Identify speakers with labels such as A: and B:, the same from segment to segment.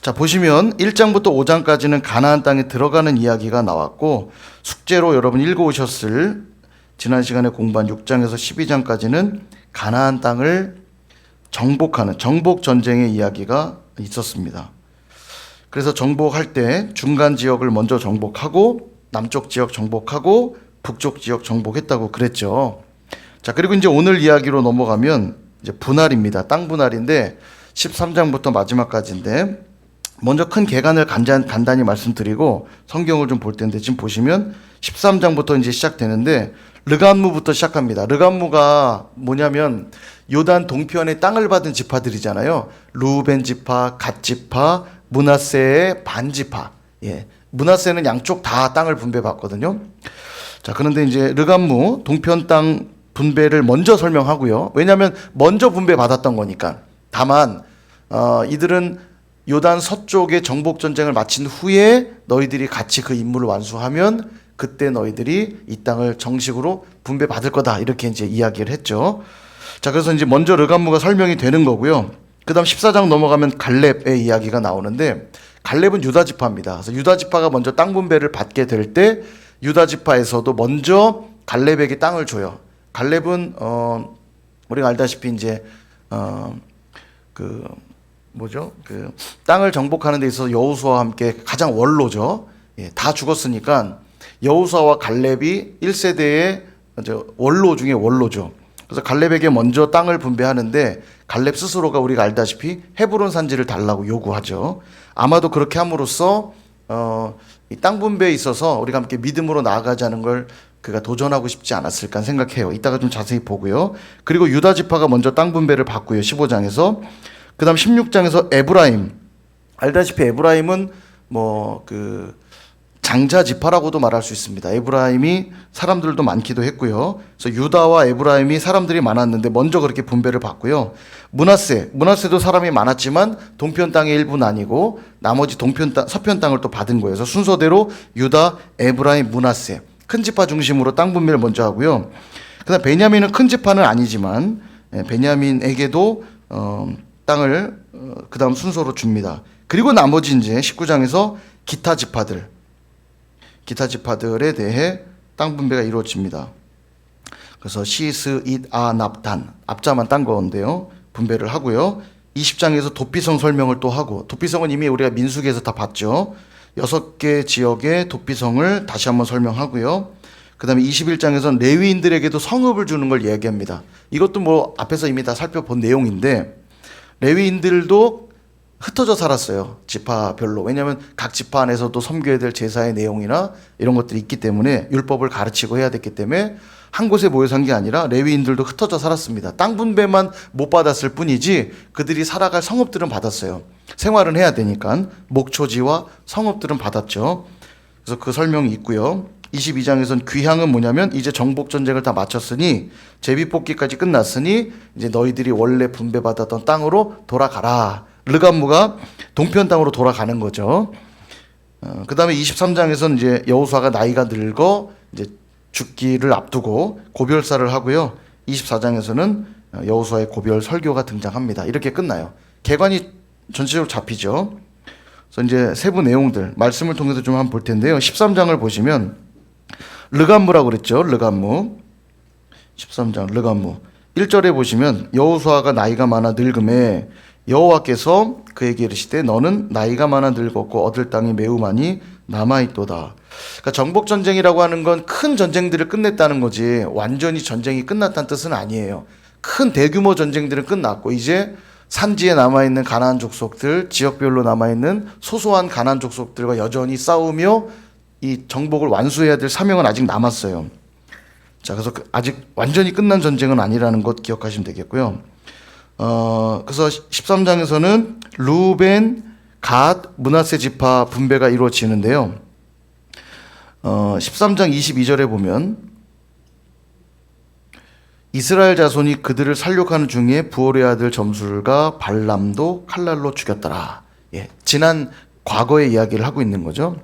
A: 자, 보시면 1장부터 5장까지는 가나안 땅에 들어가는 이야기가 나왔고, 숙제로 여러분 읽어오셨을 지난 시간에 공부한 6장에서 12장까지는 가나안 땅을 정복하는 정복 전쟁의 이야기가 있었습니다. 그래서 정복할 때 중간 지역을 먼저 정복하고 남쪽 지역 정복하고 북쪽 지역 정복했다고 그랬죠. 자, 그리고 이제 오늘 이야기로 넘어가면 이제 분할입니다. 땅 분할인데 13장부터 마지막까지인데, 먼저 큰 개간을 간단히 말씀드리고 성경을 좀 볼 텐데, 지금 보시면 13장부터 이제 시작되는데 르감무부터 시작합니다. 르감무가 뭐냐면 요단 동편의 땅을 받은 지파들이잖아요. 루벤 지파, 갓 지파, 므낫세의 반 지파. 예. 므낫세는 양쪽 다 땅을 분배받거든요. 자, 그런데 이제 르감무 동편 땅 분배를 먼저 설명하고요. 왜냐하면 먼저 분배받았던 거니까. 다만 이들은 요단 서쪽의 정복 전쟁을 마친 후에 너희들이 같이 그 임무를 완수하면 그때 너희들이 이 땅을 정식으로 분배받을 거다, 이렇게 이제 이야기를 했죠. 자, 그래서 이제 먼저 르감무가 설명이 되는 거고요. 그다음 14장 넘어가면 갈렙의 이야기가 나오는데, 갈렙은 유다 지파입니다. 그래서 유다 지파가 먼저 땅 분배를 받게 될 때 유다 지파에서도 먼저 갈렙에게 땅을 줘요. 갈렙은 우리가 알다시피 이제 그 땅을 정복하는 데 있어서 여호수아와 함께 가장 원로죠. 예, 다 죽었으니까 여호수아와 갈렙이 1세대의 원로 중에 원로죠. 그래서 갈렙에게 먼저 땅을 분배하는데, 갈렙 스스로가 우리가 알다시피 헤브론 산지를 달라고 요구하죠. 아마도 그렇게 함으로써 이 땅 분배에 있어서 우리가 함께 믿음으로 나아가자는 걸 그가 도전하고 싶지 않았을까 생각해요. 이따가 좀 자세히 보고요. 그리고 유다 지파가 먼저 땅 분배를 받고요, 15장에서. 그 다음 16장에서 에브라임. 알다시피 에브라임은 장자 지파라고도 말할 수 있습니다. 에브라임이 사람들도 많기도 했고요. 그래서 유다와 에브라임이 사람들이 많았는데 먼저 그렇게 분배를 받고요. 므낫세도 사람이 많았지만 동편 땅의 일부는 아니고 나머지 서편 땅을 또 받은 거예요. 그래서 순서대로 유다, 에브라임, 므낫세, 큰 지파 중심으로 땅 분배를 먼저 하고요. 그다음 베냐민은 큰 지파는 아니지만 베냐민에게도 땅을 그 다음 순서로 줍니다. 그리고 나머지 이제 19장에서 기타 지파들에 대해 땅 분배가 이루어집니다. 그래서 시스, 잇, 아, 납단, 앞자만 딴 건데요, 분배를 하고요. 20장에서 도피성 설명을 또 하고, 도피성은 이미 우리가 민수기에서 다 봤죠. 6개 지역의 도피성을 다시 한번 설명하고요. 그 다음에 21장에서는 레위인들에게도 성읍을 주는 걸 얘기합니다. 이것도 앞에서 이미 다 살펴본 내용인데, 레위인들도 흩어져 살았어요, 지파별로. 왜냐하면 각 지파 안에서도 섬겨야 될 제사의 내용이나 이런 것들이 있기 때문에, 율법을 가르치고 해야 됐기 때문에 한 곳에 모여 산 게 아니라 레위인들도 흩어져 살았습니다. 땅 분배만 못 받았을 뿐이지 그들이 살아갈 성읍들은 받았어요. 생활은 해야 되니까 목초지와 성읍들은 받았죠. 그래서 그 설명이 있고요. 22장에서는 귀향은 뭐냐면, 이제 정복 전쟁을 다 마쳤으니 제비 뽑기까지 끝났으니 이제 너희들이 원래 분배받았던 땅으로 돌아가라. 르감무가 동편 땅으로 돌아가는 거죠. 그 다음에 23장에서는 이제 여호수아가 나이가 늙어 이제 죽기를 앞두고 고별사를 하고요. 24장에서는 여호수아의 고별 설교가 등장합니다. 이렇게 끝나요. 개관이 전체적으로 잡히죠. 그래서 이제 세부 내용들 말씀을 통해서 좀 한번 볼 텐데요. 13장을 보시면 르감무라고 그랬죠. 르감무. 13장 르감무. 1절에 보시면 여호수아가 나이가 많아 늙음에 여호와께서 그에게 이르시되 너는 나이가 많아 늙었고 얻을 땅이 매우 많이 남아있도다. 그러니까 정복 전쟁이라고 하는 건 큰 전쟁들을 끝냈다는 거지 완전히 전쟁이 끝났다는 뜻은 아니에요. 큰 대규모 전쟁들은 끝났고 이제 산지에 남아있는 가나안 족속들, 지역별로 남아있는 소소한 가나안 족속들과 여전히 싸우며 이 정복을 완수해야 될 사명은 아직 남았어요. 자, 그래서 아직 완전히 끝난 전쟁은 아니라는 것 기억하시면 되겠고요. 그래서 13장에서는 루벤, 갓, 므낫세 지파 분배가 이루어지는데요. 13장 22절에 보면 이스라엘 자손이 그들을 살육하는 중에 부올의 아들 점술과 발람도 칼날로 죽였더라. 예, 지난 과거의 이야기를 하고 있는 거죠.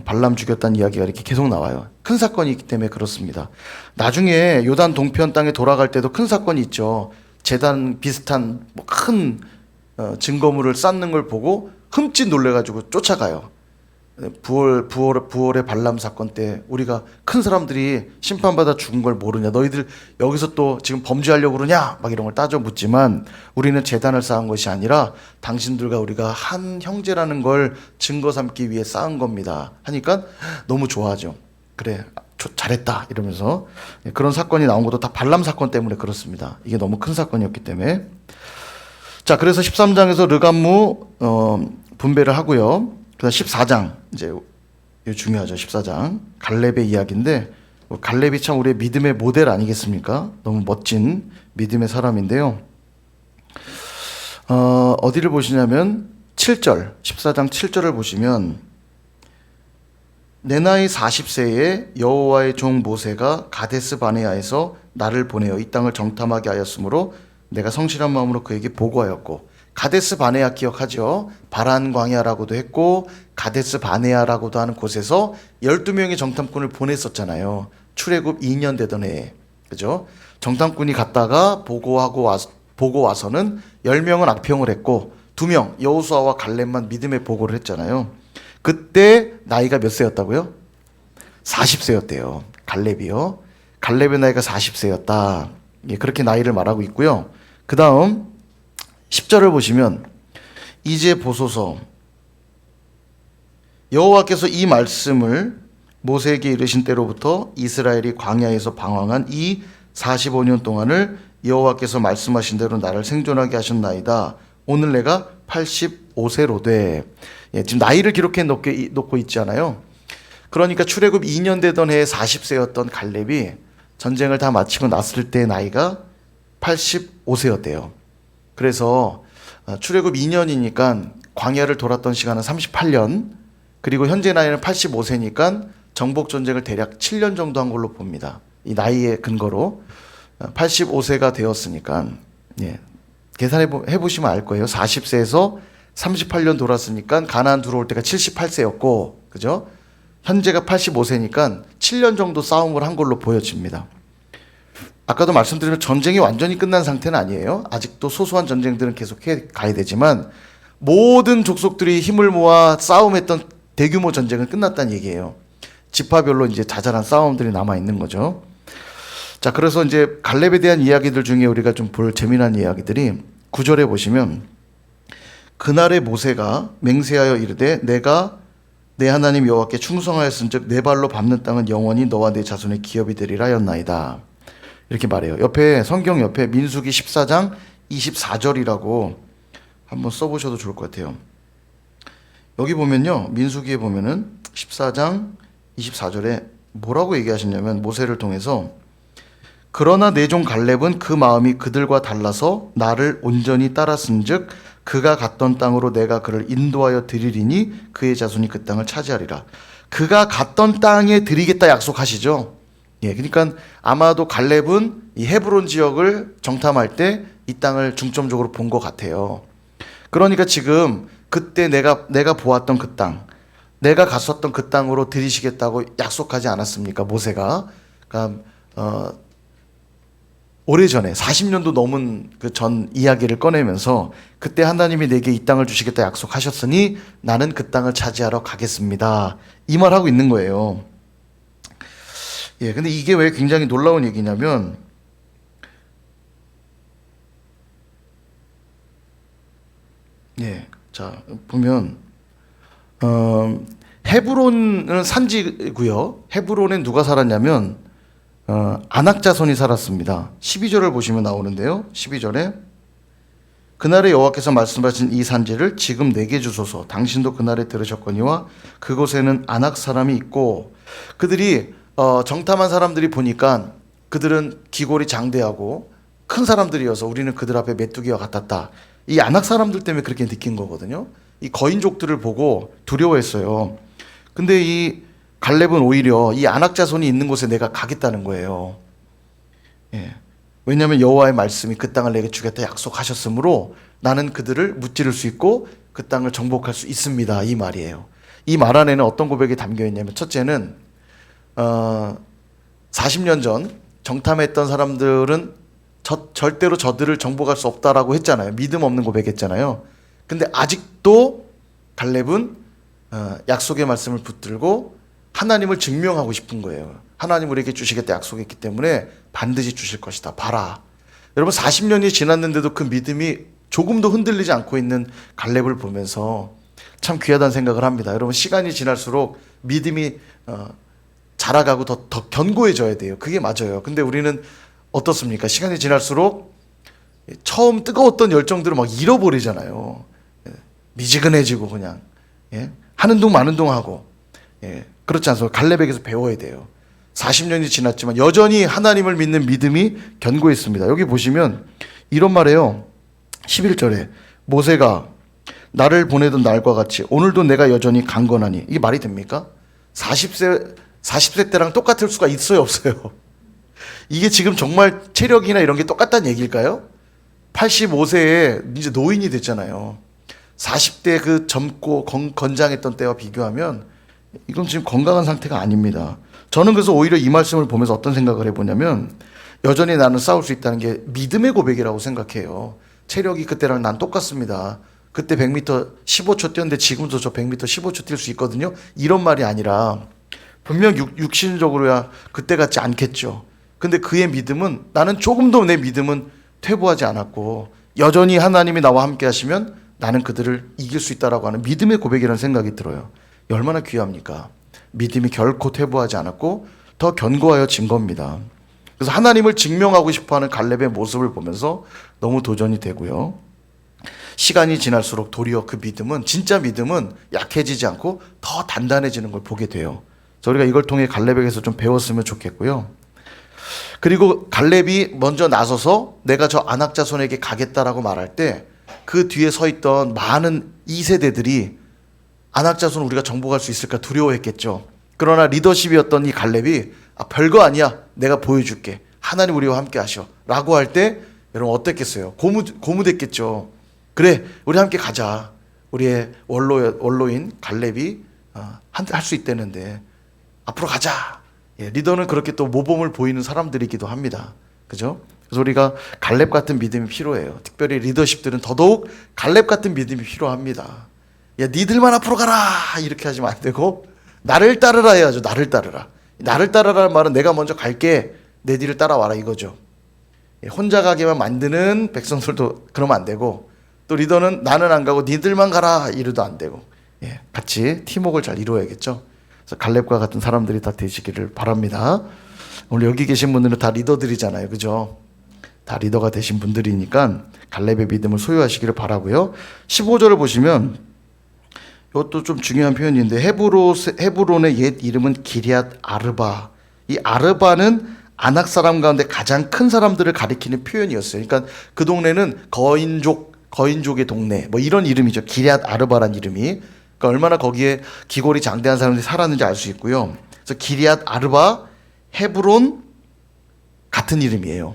A: 발람 죽였다는 이야기가 이렇게 계속 나와요. 큰 사건이 있기 때문에 그렇습니다. 나중에 요단 동편 땅에 돌아갈 때도 큰 사건이 있죠. 제단 비슷한 큰 증거물을 쌓는 걸 보고 흠칫 놀래가지고 쫓아가요. 부월의 발람 사건 때 우리가 큰 사람들이 심판받아 죽은 걸 모르냐, 너희들 여기서 또 지금 범죄하려고 그러냐, 막 이런 걸 따져 묻지만 우리는 재단을 쌓은 것이 아니라 당신들과 우리가 한 형제라는 걸 증거 삼기 위해 쌓은 겁니다 하니까 너무 좋아하죠. 그래, 잘했다 이러면서. 그런 사건이 나온 것도 다 발람 사건 때문에 그렇습니다. 이게 너무 큰 사건이었기 때문에. 자, 그래서 13장에서 르감무 분배를 하고요. 그다음 14장, 이제 이거 중요하죠. 14장 갈렙의 이야기인데, 갈렙이 참 우리의 믿음의 모델 아니겠습니까? 너무 멋진 믿음의 사람인데요. 어디를 보시냐면 7절, 14장 7절을 보시면, 내 나이 40세에 여호와의 종 모세가 가데스 바네아에서 나를 보내어 이 땅을 정탐하게 하였으므로 내가 성실한 마음으로 그에게 보고하였고. 가데스 바네아 기억하죠? 바란 광야라고도 했고 가데스 바네아라고도 하는 곳에서 12명의 정탐꾼을 보냈었잖아요. 출애굽 2년 되던 해에. 그죠? 정탐꾼이 갔다가 보고 와서는 10명은 악평을 했고 2명 여호수아와 갈렙만 믿음의 보고를 했잖아요. 그때 나이가 몇 세였다고요? 40세였대요. 갈렙이요. 갈렙의 나이가 40세였다. 예, 그렇게 나이를 말하고 있고요. 그 다음 10절을 보시면, 이제 보소서 여호와께서 이 말씀을 모세에게 이르신 때로부터 이스라엘이 광야에서 방황한 이 45년 동안을 여호와께서 말씀하신 대로 나를 생존하게 하셨나이다. 오늘 내가 85세로 돼. 예, 지금 나이를 기록해 놓고 있잖아요. 그러니까 출애굽 2년 되던 해에 40세였던 갈렙이 전쟁을 다 마치고 났을 때 나이가 85세였대요. 그래서 출애굽 2년이니까 광야를 돌았던 시간은 38년, 그리고 현재 나이는 85세니까 정복 전쟁을 대략 7년 정도 한 걸로 봅니다. 이 나이의 근거로 85세가 되었으니까, 예, 계산해 보시면 알 거예요. 40세에서 38년 돌았으니까 가나안 들어올 때가 78세였고, 그죠? 현재가 85세니까 7년 정도 싸움을 한 걸로 보여집니다. 아까도 말씀드린 전쟁이 완전히 끝난 상태는 아니에요. 아직도 소소한 전쟁들은 계속 해 가야 되지만 모든 족속들이 힘을 모아 싸움했던 대규모 전쟁은 끝났다는 얘기예요. 지파별로 이제 자잘한 싸움들이 남아 있는 거죠. 자, 그래서 이제 갈렙에 대한 이야기들 중에 우리가 좀 볼 재미난 이야기들이 9절에 보시면, 그날에 모세가 맹세하여 이르되 내가 내 하나님 여호와께 충성하였은즉 내 발로 밟는 땅은 영원히 너와 내 자손의 기업이 되리라 하였나이다. 이렇게 말해요. 옆에 성경 옆에 민수기 14장 24절이라고 한번 써보셔도 좋을 것 같아요. 여기 보면요, 민수기에 보면은 14장 24절에 뭐라고 얘기하셨냐면, 모세를 통해서 그러나 내 종 갈렙은 그 마음이 그들과 달라서 나를 온전히 따랐은즉 그가 갔던 땅으로 내가 그를 인도하여 드리리니 그의 자손이 그 땅을 차지하리라. 그가 갔던 땅에 드리겠다 약속하시죠. 예, 그러니까 아마도 갈렙은 이 헤브론 지역을 정탐할 때 이 땅을 중점적으로 본 것 같아요. 그러니까 지금 그때 내가 보았던 그 땅, 내가 갔었던 그 땅으로 들이시겠다고 약속하지 않았습니까, 모세가? 그러니까 오래전에 40년도 넘은 그 전 이야기를 꺼내면서 그때 하나님이 내게 이 땅을 주시겠다 약속하셨으니 나는 그 땅을 차지하러 가겠습니다. 이 말하고 있는 거예요. 예, 근데 이게 왜 굉장히 놀라운 얘기냐면, 예, 자, 보면, 헤브론은 산지고요. 헤브론에 누가 살았냐면, 아낙 자손이 살았습니다. 12절을 보시면 나오는데요. 12절에 그날에 여호와께서 말씀하신 이 산지를 지금 내게 주소서. 당신도 그날에 들으셨거니와 그곳에는 아낙 사람이 있고, 그들이 정탐한 사람들이 보니까 그들은 기골이 장대하고 큰 사람들이어서 우리는 그들 앞에 메뚜기와 같았다. 이 아낙 사람들 때문에 그렇게 느낀 거거든요. 이 거인족들을 보고 두려워했어요. 근데 이 갈렙은 오히려 이 아낙 자손이 있는 곳에 내가 가겠다는 거예요. 예. 왜냐하면 여호와의 말씀이 그 땅을 내게 주겠다 약속하셨으므로 나는 그들을 무찌를 수 있고 그 땅을 정복할 수 있습니다. 이 말이에요. 이 말 안에는 어떤 고백이 담겨 있냐면, 첫째는 40년 전 정탐했던 사람들은 절대로 저들을 정복할 수 없다라고 했잖아요. 믿음 없는 고백했잖아요. 근데 아직도 갈렙은 약속의 말씀을 붙들고 하나님을 증명하고 싶은 거예요. 하나님 우리에게 주시겠다 약속했기 때문에 반드시 주실 것이다. 봐라. 여러분 40년이 지났는데도 그 믿음이 조금도 흔들리지 않고 있는 갈렙을 보면서 참 귀하다는 생각을 합니다. 여러분 시간이 지날수록 믿음이 자라가고 더 견고해져야 돼요. 그게 맞아요. 근데 우리는 어떻습니까? 시간이 지날수록 처음 뜨거웠던 열정들을 막 잃어버리잖아요. 미지근해지고 그냥 하는 둥 마는 둥 하고 그렇지 않습니까? 갈렙에게서 배워야 돼요. 40년이 지났지만 여전히 하나님을 믿는 믿음이 견고했습니다. 여기 보시면 이런 말이에요. 11절에 모세가 나를 보내던 날과 같이 오늘도 내가 여전히 강건하니. 이게 말이 됩니까? 40세 때랑 똑같을 수가 있어요, 없어요? 이게 지금 정말 체력이나 이런 게 똑같다는 얘기일까요? 85세에 이제 노인이 됐잖아요. 40대 그 젊고 건장했던 때와 비교하면 이건 지금 건강한 상태가 아닙니다. 저는 그래서 오히려 이 말씀을 보면서 어떤 생각을 해보냐면 여전히 나는 싸울 수 있다는 게 믿음의 고백이라고 생각해요. 체력이 그때랑 난 똑같습니다. 그때 100m 15초 뛰었는데 지금도 저 100m 15초 뛸 수 있거든요. 이런 말이 아니라 분명 육신적으로야 그때 같지 않겠죠. 근데 그의 믿음은 나는 조금도 내 믿음은 퇴보하지 않았고 여전히 하나님이 나와 함께 하시면 나는 그들을 이길 수 있다라고 하는 믿음의 고백이라는 생각이 들어요. 얼마나 귀합니까? 믿음이 결코 퇴보하지 않았고 더 견고하여진 겁니다. 그래서 하나님을 증명하고 싶어하는 갈렙의 모습을 보면서 너무 도전이 되고요. 시간이 지날수록 도리어 그 믿음은 진짜 믿음은 약해지지 않고 더 단단해지는 걸 보게 돼요. 그래서 우리가 이걸 통해 갈렙에게서 좀 배웠으면 좋겠고요. 그리고 갈렙이 먼저 나서서 내가 저 아낙 자손에게 가겠다라고 말할 때 그 뒤에 서 있던 많은 2세대들이 아낙 자손 우리가 정복할 수 있을까 두려워했겠죠. 그러나 리더십이었던 이 갈렙이 별거 아니야. 내가 보여줄게. 하나님 우리와 함께 하셔. 라고 할 때 여러분 어땠겠어요? 고무됐겠죠. 그래 우리 함께 가자. 우리의 원로인 갈렙이 할 수 있다는데 앞으로 가자. 리더는 그렇게 또 모범을 보이는 사람들이기도 합니다. 그죠? 그래서 우리가 갈렙 같은 믿음이 필요해요. 특별히 리더십들은 더더욱 갈렙 같은 믿음이 필요합니다. 야, 니들만 앞으로 가라! 이렇게 하시면 안 되고, 나를 따르라 해야죠. 나를 따르라. 나를 따르라는 말은 내가 먼저 갈게. 내 뒤를 따라와라 이거죠. 혼자 가게만 만드는 백성들도 그러면 안 되고, 또 리더는 나는 안 가고 니들만 가라 이래도 안 되고, 같이 팀워크를 잘 이루어야겠죠. 그래서 갈렙과 같은 사람들이 다 되시기를 바랍니다. 오늘 여기 계신 분들은 다 리더들이잖아요. 그죠? 다 리더가 되신 분들이니까 갈렙의 믿음을 소유하시기를 바라고요. 15절을 보시면 이것도 좀 중요한 표현인데 헤브론의 옛 이름은 기럇 아르바. 이 아르바는 아낙 사람 가운데 가장 큰 사람들을 가리키는 표현이었어요. 그러니까 그 동네는 거인족의 동네 뭐 이런 이름이죠. 기럇 아르바란 이름이. 그러니까 얼마나 거기에 기골이 장대한 사람들이 살았는지 알 수 있고요. 그래서 기럇 아르바, 헤브론 같은 이름이에요.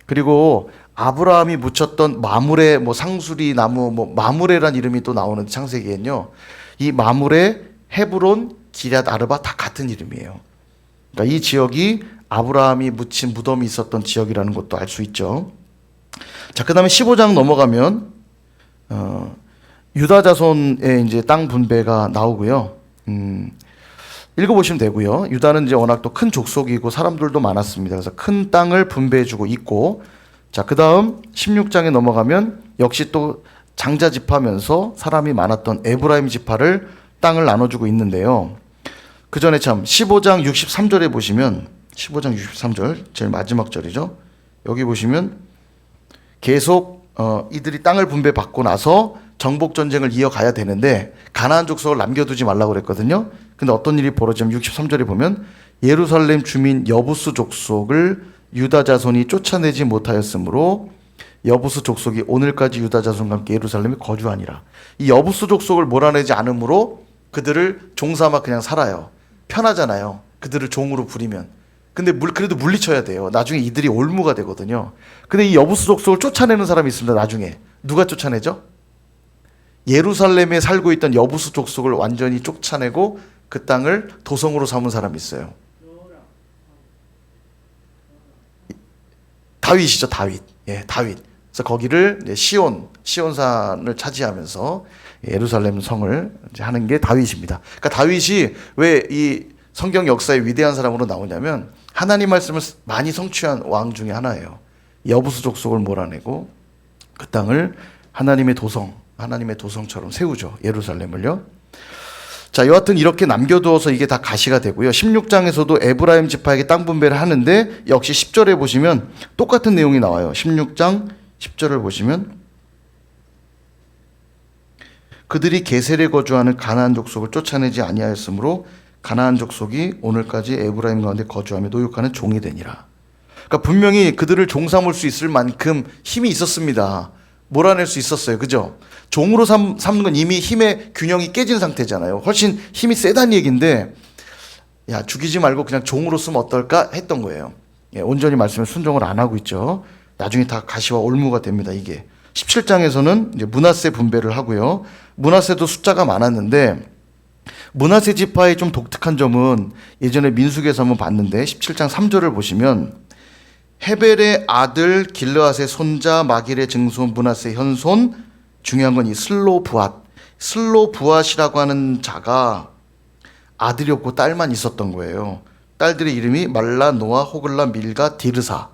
A: 그리고 아브라함이 묻혔던 마므레 상수리 나무 마므레란 이름이 또 나오는 창세기엔요. 이 마므레, 헤브론, 기럇 아르바 다 같은 이름이에요. 그러니까 이 지역이 아브라함이 묻힌 무덤이 있었던 지역이라는 것도 알 수 있죠. 자, 그다음에 15장 넘어가면 유다 자손의 이제 땅 분배가 나오고요. 읽어보시면 되고요. 유다는 이제 워낙 또 큰 족속이고 사람들도 많았습니다. 그래서 큰 땅을 분배해주고 있고, 자, 그 다음 16장에 넘어가면 역시 또 장자 지파면서 사람이 많았던 에브라임 지파를 땅을 나눠주고 있는데요. 그 전에 참 15장 63절에 보시면 15장 63절 제일 마지막 절이죠. 여기 보시면 계속 이들이 땅을 분배받고 나서 정복 전쟁을 이어가야 되는데 가나안 족속을 남겨두지 말라고 그랬거든요. 근데 어떤 일이 벌어지면 63절에 보면 예루살렘 주민 여부스 족속을 유다 자손이 쫓아내지 못하였으므로 여부스 족속이 오늘까지 유다 자손과 함께 예루살렘에 거주하니라. 이 여부스 족속을 몰아내지 않으므로 그들을 종삼아 그냥 살아요. 편하잖아요. 그들을 종으로 부리면. 근데 그래도 물리쳐야 돼요. 나중에 이들이 올무가 되거든요. 근데 이 여부스 족속을 쫓아내는 사람이 있습니다. 나중에 누가 쫓아내죠? 예루살렘에 살고 있던 여부스 족속을 완전히 쫓아내고 그 땅을 도성으로 삼은 사람이 있어요. 다윗이죠, 다윗. 예, 다윗. 그래서 거기를 이제 시온산을 차지하면서 예루살렘 성을 이제 하는 게 다윗입니다. 그러니까 다윗이 왜 이 성경 역사의 위대한 사람으로 나오냐면 하나님 말씀을 많이 성취한 왕 중에 하나예요. 여부수 족속을 몰아내고 그 땅을 하나님의 도성처럼 세우죠. 예루살렘을요. 자, 여하튼 이렇게 남겨두어서 이게 다 가시가 되고요. 16장에서도 에브라임 지파에게 땅 분배를 하는데 역시 10절에 보시면 똑같은 내용이 나와요. 16장 10절을 보시면 그들이 게셀에 거주하는 가나안 족속을 쫓아내지 아니하였으므로 가나안 족속이 오늘까지 에브라임 가운데 거주하며 노역하는 종이 되니라. 그러니까 분명히 그들을 종 삼을 수 있을 만큼 힘이 있었습니다. 몰아낼 수 있었어요. 그죠? 종으로 삼는 건 이미 힘의 균형이 깨진 상태잖아요. 훨씬 힘이 세다는 얘기인데, 야, 죽이지 말고 그냥 종으로 쓰면 어떨까 했던 거예요. 예, 온전히 말씀에 순종을 안 하고 있죠. 나중에 다 가시와 올무가 됩니다, 이게. 17장에서는 이제 므낫세 분배를 하고요. 므낫세도 숫자가 많았는데, 므낫세 지파의 좀 독특한 점은 예전에 민수기에서 한번 봤는데, 17장 3절을 보시면, 헤벨의 아들 길르앗의 손자 마길의 증손 므낫세의 현손, 중요한 건 이 슬로브앗이라고 하는 자가 아들이 없고 딸만 있었던 거예요. 딸들의 이름이 말라, 노아, 호글라, 밀가, 디르사.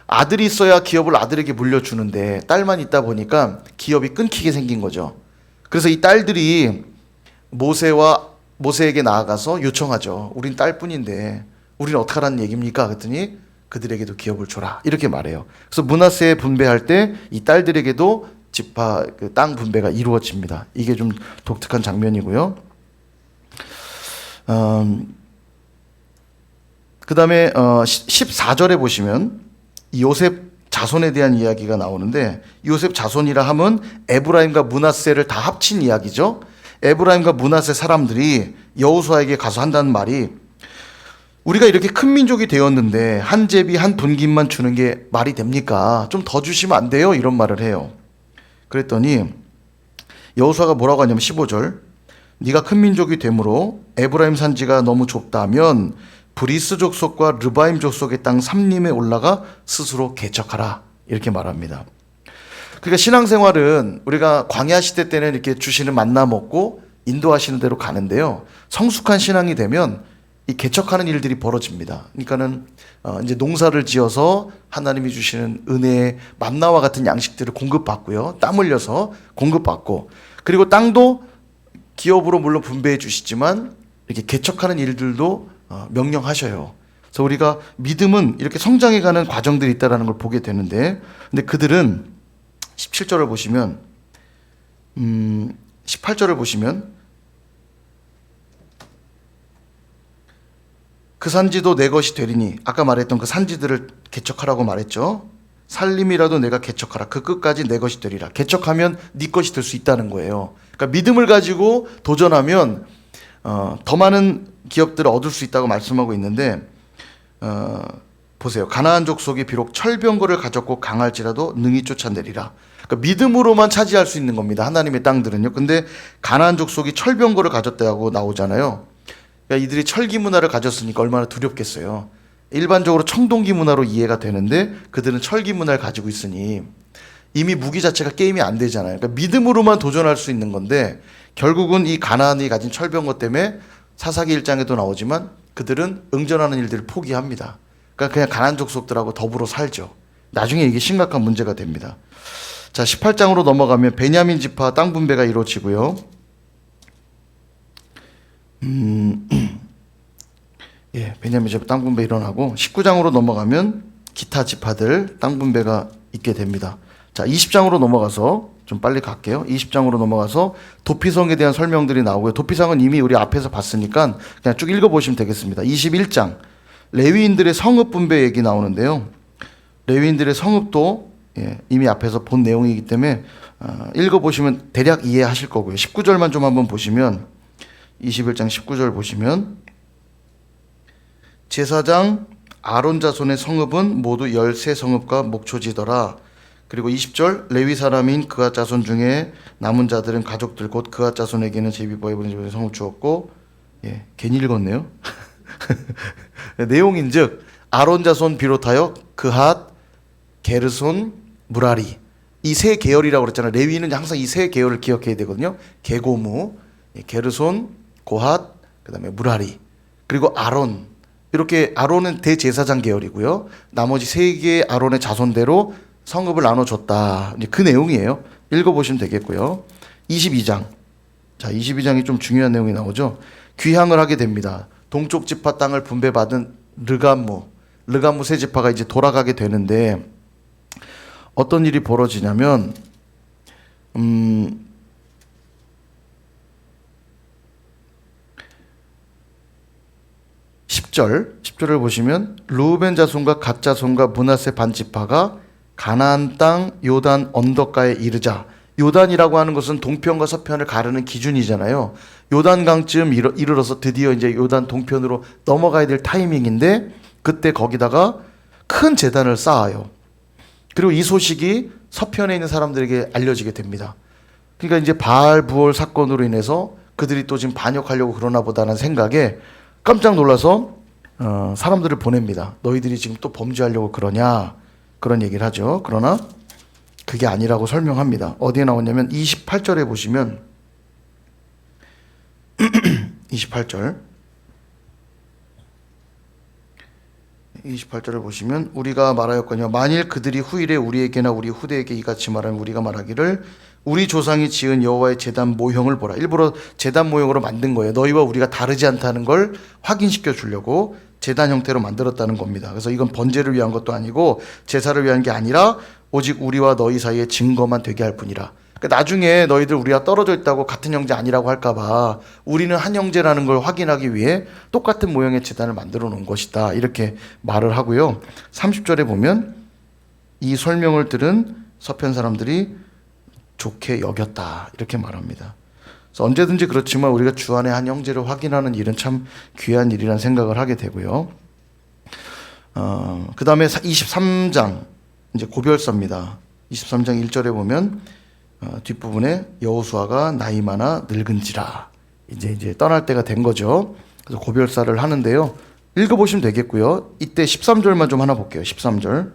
A: 아들이 있어야 기업을 아들에게 물려주는데 딸만 있다 보니까 기업이 끊기게 생긴 거죠. 그래서 이 딸들이 모세에게 나아가서 요청하죠. 우린 딸뿐인데 우리는 어떡하라는 얘기입니까? 그랬더니 그들에게도 기업을 줘라, 이렇게 말해요. 그래서 므낫세 분배할 때 이 딸들에게도 지파 땅 분배가 이루어집니다. 이게 좀 독특한 장면이고요. 그 다음에 14절에 보시면 요셉 자손에 대한 이야기가 나오는데, 요셉 자손이라 함은 에브라임과 므낫세를 다 합친 이야기죠. 에브라임과 므낫세 사람들이 여호수아에게 가서 한다는 말이, 우리가 이렇게 큰 민족이 되었는데 한 제비 한 분깃만 주는 게 말이 됩니까? 좀 더 주시면 안 돼요? 이런 말을 해요. 그랬더니 여호수아가 뭐라고 하냐면 15절, 네가 큰 민족이 되므로 에브라임 산지가 너무 좁다면 브리스 족속과 르바임 족속의 땅 삼림에 올라가 스스로 개척하라, 이렇게 말합니다. 그러니까 신앙생활은 우리가 광야 시대 때는 이렇게 주시는 만나 먹고 인도하시는 대로 가는데요. 성숙한 신앙이 되면 이 개척하는 일들이 벌어집니다. 그러니까는 이제 농사를 지어서 하나님이 주시는 은혜의 만나와 같은 양식들을 공급받고요. 땀 흘려서 공급받고, 그리고 땅도 기업으로 물론 분배해 주시지만 이렇게 개척하는 일들도 명령하셔요. 그래서 우리가 믿음은 이렇게 성장해가는 과정들이 있다는 걸 보게 되는데, 근데 그들은 17절을 보시면 18절을 보시면 그 산지도 내 것이 되리니, 아까 말했던 그 산지들을 개척하라고 말했죠. 살림이라도 내가 개척하라. 그 끝까지 내 것이 되리라. 개척하면 네 것이 될 수 있다는 거예요. 그러니까 믿음을 가지고 도전하면 더 많은 기업들을 얻을 수 있다고 말씀하고 있는데, 보세요. 가나안 족속이 비록 철병거를 가졌고 강할지라도 능히 쫓아내리라. 그러니까 믿음으로만 차지할 수 있는 겁니다. 하나님의 땅들은요. 근데 가나안 족속이 철병거를 가졌다고 나오잖아요. 그러니까 이들이 철기 문화를 가졌으니까 얼마나 두렵겠어요. 일반적으로 청동기 문화로 이해가 되는데 그들은 철기 문화를 가지고 있으니 이미 무기 자체가 게임이 안 되잖아요. 그러니까 믿음으로만 도전할 수 있는 건데, 결국은 이 가나안이 가진 철병거 때문에 사사기 1장에도 나오지만 그들은 응전하는 일들을 포기합니다. 그러니까 그냥 가나안 족속들하고 더불어 살죠. 나중에 이게 심각한 문제가 됩니다. 자, 18장으로 넘어가면 베냐민 지파 땅 분배가 이루어지고요. 예, 베냐민 지파 땅 분배 일어나고 19장으로 넘어가면 기타 지파들 땅 분배가 있게 됩니다. 자, 20장으로 넘어가서 좀 빨리 갈게요. 20장으로 넘어가서 도피성에 대한 설명들이 나오고요. 도피성은 이미 우리 앞에서 봤으니까 그냥 쭉 읽어보시면 되겠습니다. 21장 레위인들의 성읍 분배 얘기 나오는데요. 레위인들의 성읍도 이미 앞에서 본 내용이기 때문에 읽어보시면 대략 이해하실 거고요. 19절만 좀 한번 보시면, 21장 19절 보시면, 제사장 아론 자손의 성읍은 모두 13성읍과 목초지더라. 그리고 20절, 레위 사람인 그앗 자손 중에 남은 자들은 가족들 곧 그앗 자손에게는 제비보에 보낸 집에 성읍 주었고, 괜히 읽었네요. 내용인즉 아론 자손 비롯하여 그앗, 게르손, 무라리. 이 세 계열이라고 그랬잖아요. 레위는 항상 이 세 계열을 기억해야 되거든요. 게고무, 게르손, 고핫, 그다음에 무라리. 그리고 아론. 이렇게 아론은 대제사장 계열이고요. 나머지 세 개의 아론의 자손대로 성읍을 나눠줬다. 그 내용이에요. 읽어보시면 되겠고요. 22장. 자, 22장이 좀 중요한 내용이 나오죠. 귀향을 하게 됩니다. 동쪽 지파 땅을 분배받은 르감무 세 지파가 이제 돌아가게 되는데 어떤 일이 벌어지냐면 10절을 보시면 르우벤 자손과 갓 자손과 므낫세 반 지파가 가나안 땅 요단 언덕가에 이르자. 요단이라고 하는 것은 동편과 서편을 가르는 기준이잖아요. 요단강쯤 이르러서 드디어 이제 요단 동편으로 넘어가야 될 타이밍인데 그때 거기다가 큰 제단을 쌓아요. 그리고 이 소식이 서편에 있는 사람들에게 알려지게 됩니다. 그러니까 이제 바알 부올 사건으로 인해서 그들이 또 지금 반역하려고 그러나 보다는 생각에 깜짝 놀라서 사람들을 보냅니다. 너희들이 지금 또 범죄하려고 그러냐? 그런 얘기를 하죠. 그러나 그게 아니라고 설명합니다. 어디에 나오냐면 28절에 보시면 28절을 보시면 우리가 말하였거니와 만일 그들이 후일에 우리에게나 우리 후대에게 이같이 말하면 우리가 말하기를 우리 조상이 지은 여호와의 제단 모형을 보라. 일부러 제단 모형으로 만든 거예요. 너희와 우리가 다르지 않다는 걸 확인시켜 주려고 제단 형태로 만들었다는 겁니다. 그래서 이건 번제를 위한 것도 아니고 제사를 위한 게 아니라 오직 우리와 너희 사이에 증거만 되게 할 뿐이라. 그러니까 나중에 너희들 우리가 떨어져 있다고 같은 형제 아니라고 할까봐 우리는 한 형제라는 걸 확인하기 위해 똑같은 모형의 제단을 만들어 놓은 것이다. 이렇게 말을 하고요. 30절에 보면 이 설명을 들은 서편 사람들이 좋게 여겼다. 이렇게 말합니다. 그래서 언제든지 그렇지만 우리가 주 안에 한 형제를 확인하는 일은 참 귀한 일이라는 생각을 하게 되고요. 그 다음에 23장 이제 고별사입니다. 23장 1절에 보면 뒷부분에 여호수아가 나이 많아 늙은지라 이제 떠날 때가 된 거죠. 그래서 고별사를 하는데요. 읽어보시면 되겠고요. 이때 13절만 좀 하나 볼게요. 13절을